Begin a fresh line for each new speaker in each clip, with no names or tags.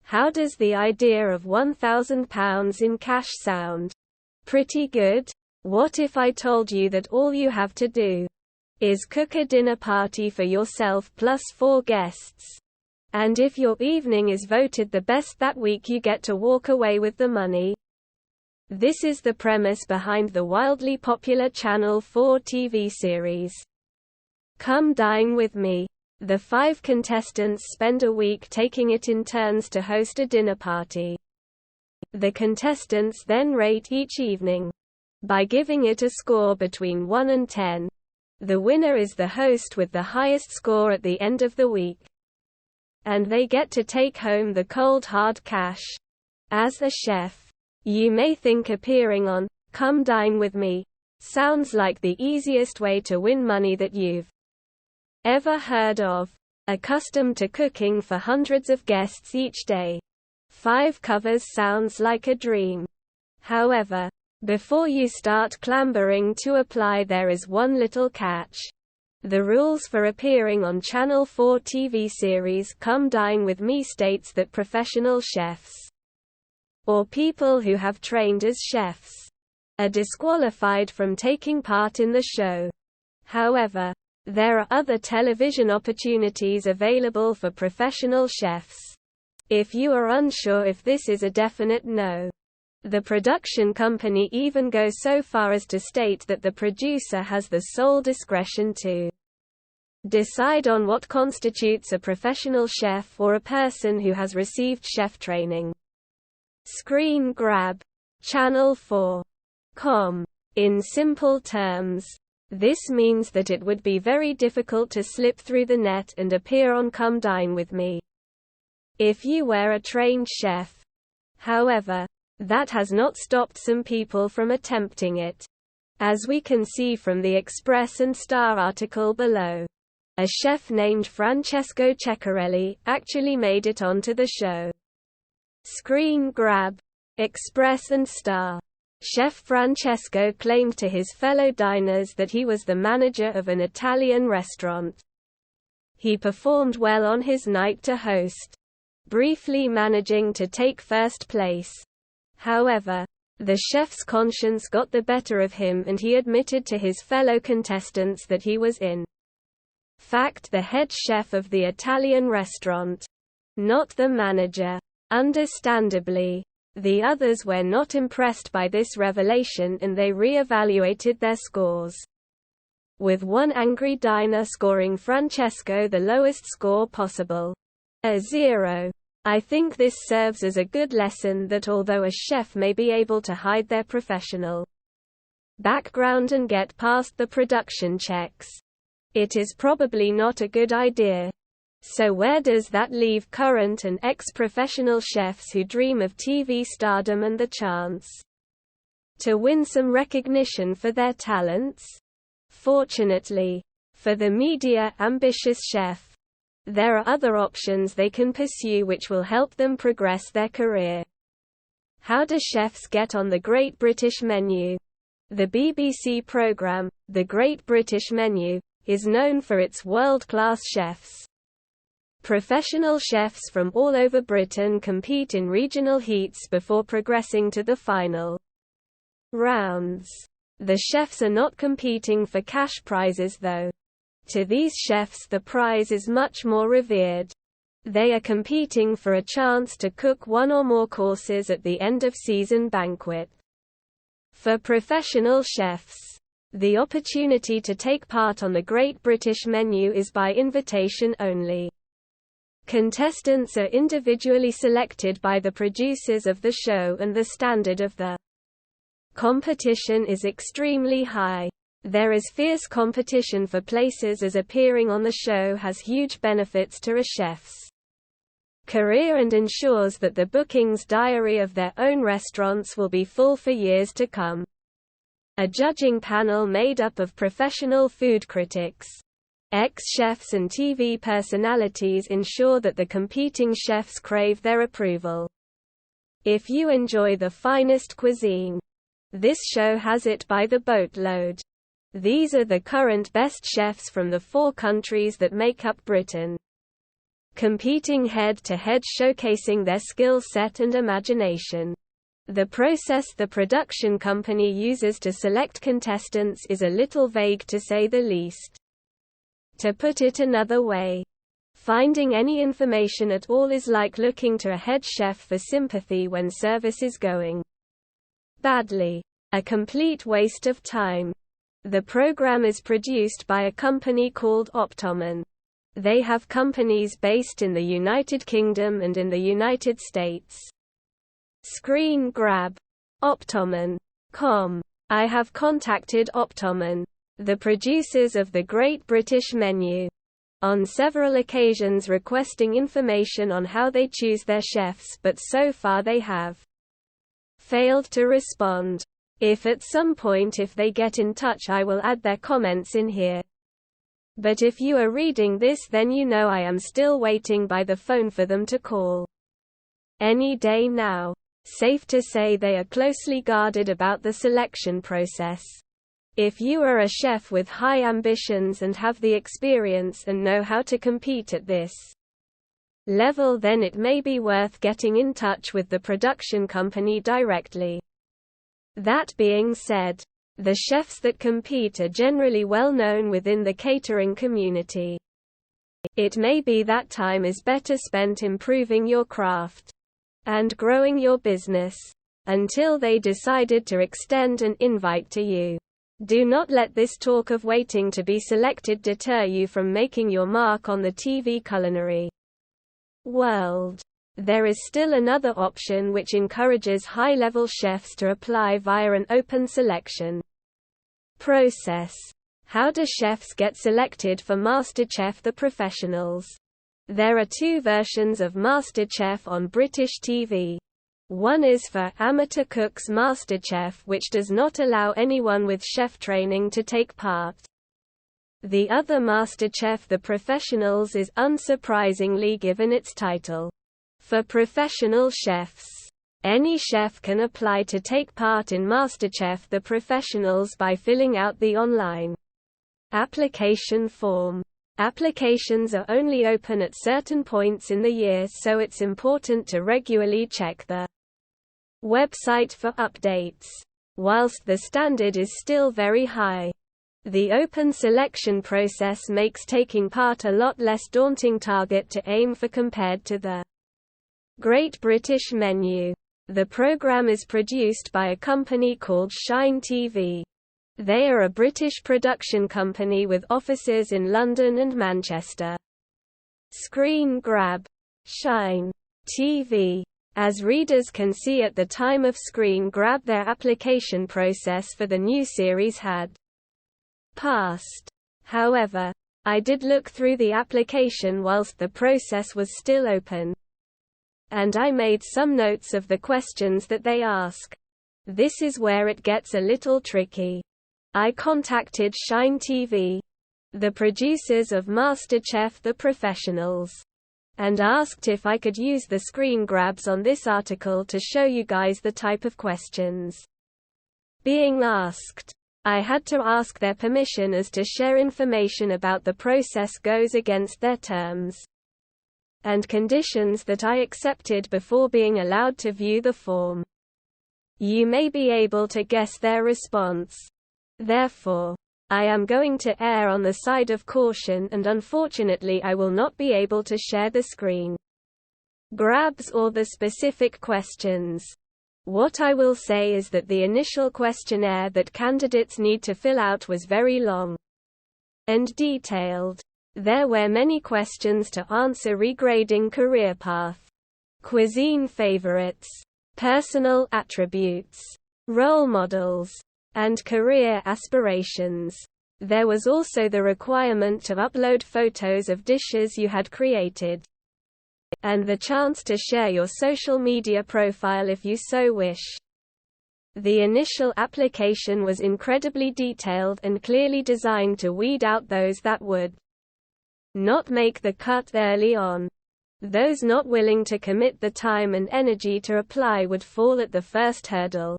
How does the idea of £1,000 in cash sound? Pretty good? What if I told you that all you have to do is cook a dinner party for yourself plus 4 guests? And if your evening is voted the best that week, you get to walk away with the money. This is the premise behind the wildly popular Channel 4 TV series, Come Dine with Me. The 5 contestants spend a week taking it in turns to host a dinner party. The contestants then rate each evening by giving it a score between 1 and 10. The winner is the host with the highest score at the end of the week, and they get to take home the cold hard cash. As a chef, you may think appearing on Come Dine with Me sounds like the easiest way to win money that you've ever heard of. Accustomed to cooking for hundreds of guests each day, 5 covers sounds like a dream. However, before you start clambering to apply, there is one little catch. The rules for appearing on Channel 4 TV series Come Dine with Me states that professional chefs, or people who have trained as chefs, are disqualified from taking part in the show. However, there are other television opportunities available for professional chefs. If you are unsure if this is a definite no, the production company even goes so far as to state that the producer has the sole discretion to decide on what constitutes a professional chef or a person who has received chef training. Screen grab. Channel 4. Com. In simple terms, this means that it would be very difficult to slip through the net and appear on Come Dine with Me if you were a trained chef. However, that has not stopped some people from attempting it. As we can see from the Express and Star article below, a chef named Francesco Ceccarelli actually made it onto the show. Screen grab. Express and Star. Chef Francesco claimed to his fellow diners that he was the manager of an Italian restaurant. He performed well on his night to host, briefly managing to take first place. However, the chef's conscience got the better of him and he admitted to his fellow contestants that he was in fact the head chef of the Italian restaurant, not the manager. Understandably, the others were not impressed by this revelation and they re-evaluated their scores, with one angry diner scoring Francesco the lowest score possible, a 0. I think this serves as a good lesson that although a chef may be able to hide their professional background and get past the production checks, it is probably not a good idea. So where does that leave current and ex-professional chefs who dream of TV stardom and the chance to win some recognition for their talents? Fortunately, for the media-ambitious chef, there are other options they can pursue which will help them progress their career. How do chefs get on the Great British Menu? The BBC programme, The Great British Menu, is known for its world-class chefs. Professional chefs from all over Britain compete in regional heats before progressing to the final rounds. The chefs are not competing for cash prizes though. To these chefs the prize is much more revered. They are competing for a chance to cook one or more courses at the end of season banquet. For professional chefs, the opportunity to take part on the Great British Menu is by invitation only. Contestants are individually selected by the producers of the show and the standard of the competition is extremely high. There is fierce competition for places as appearing on the show has huge benefits to a chef's career and ensures that the bookings diary of their own restaurants will be full for years to come. A judging panel made up of professional food critics, ex-chefs and TV personalities ensure that the competing chefs crave their approval. If you enjoy the finest cuisine, this show has it by the boatload. These are the current best chefs from the 4 countries that make up Britain. competing head-to-head, showcasing their skill set and imagination. The process the production company uses to select contestants is a little vague, to say the least. To put it another way, finding any information at all is like looking to a head chef for sympathy when service is going badly. A complete waste of time. The program is produced by a company called Optomon. They have companies based in the United Kingdom and in the United States. Screen grab. Optomon.com. I have contacted Optomon, the producers of the Great British Menu, on several occasions requesting information on how they choose their chefs, but so far they have failed to respond. If at some point if they get in touch, I will add their comments in here. But if you are reading this, then you know I am still waiting by the phone for them to call. Any day now. Safe to say they are closely guarded about the selection process. If you are a chef with high ambitions and have the experience and know how to compete at this level, then it may be worth getting in touch with the production company directly. That being said, the chefs that compete are generally well known within the catering community. It may be that time is better spent improving your craft and growing your business until they decided to extend an invite to you. Do not let this talk of waiting to be selected deter you from making your mark on the TV culinary world. There is still another option which encourages high-level chefs to apply via an open selection process. How do chefs get selected for MasterChef The Professionals? There are two versions of MasterChef on British TV. One is for Amateur Cooks MasterChef, which does not allow anyone with chef training to take part. The other MasterChef The Professionals is unsurprisingly given its title for professional chefs. Any chef can apply to take part in MasterChef The Professionals by filling out the online application form. Applications are only open at certain points in the year, so it's important to regularly check the website for updates. Whilst the standard is still very high, the open selection process makes taking part a lot less daunting target to aim for compared to the Great British Menu. The program is produced by a company called Shine TV. They are a British production company with offices in London and Manchester. Screen grab. Shine TV. As readers can see at the time of screen grab, their application process for the new series had passed. However, I did look through the application whilst the process was still open, and I made some notes of the questions that they ask. This is where it gets a little tricky. I contacted Shine TV, the producers of MasterChef The Professionals, and asked if I could use the screen grabs on this article to show you guys the type of questions being asked. I had to ask their permission as to share information about the process goes against their terms and conditions that I accepted before being allowed to view the form. You may be able to guess their response. Therefore, I am going to err on the side of caution, and unfortunately I will not be able to share the screen grabs or the specific questions. What I will say is that the initial questionnaire that candidates need to fill out was very long and detailed. There were many questions to answer regarding career path, cuisine favorites, personal attributes, role models, and career aspirations. There was also the requirement to upload photos of dishes you had created, and the chance to share your social media profile if you so wish. The initial application was incredibly detailed and clearly designed to weed out those that would not make the cut early on. Those not willing to commit the time and energy to apply would fall at the first hurdle.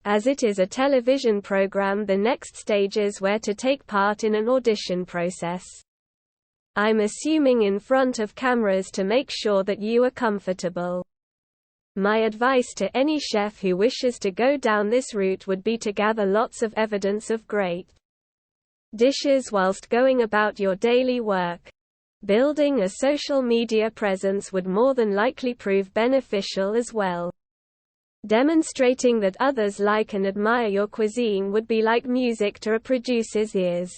As it is a television program, the next stages were to take part in an audition process. I'm assuming in front of cameras to make sure that you are comfortable. My advice to any chef who wishes to go down this route would be to gather lots of evidence of great dishes whilst going about your daily work. Building a social media presence would more than likely prove beneficial as well. Demonstrating that others like and admire your cuisine would be like music to a producer's ears.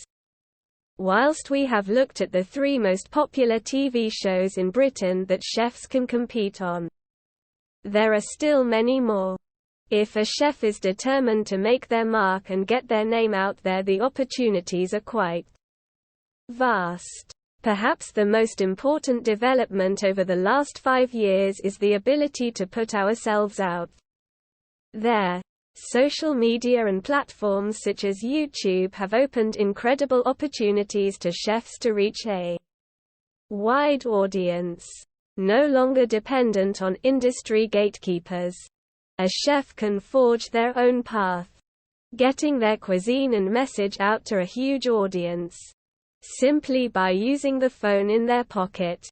Whilst we have looked at the 3 most popular TV shows in Britain that chefs can compete on, there are still many more. If a chef is determined to make their mark and get their name out there, the opportunities are quite vast. Perhaps the most important development over the last 5 years is the ability to put ourselves out there. Social media and platforms such as YouTube have opened incredible opportunities to chefs to reach a wide audience. No longer dependent on industry gatekeepers, a chef can forge their own path, getting their cuisine and message out to a huge audience, simply by using the phone in their pocket.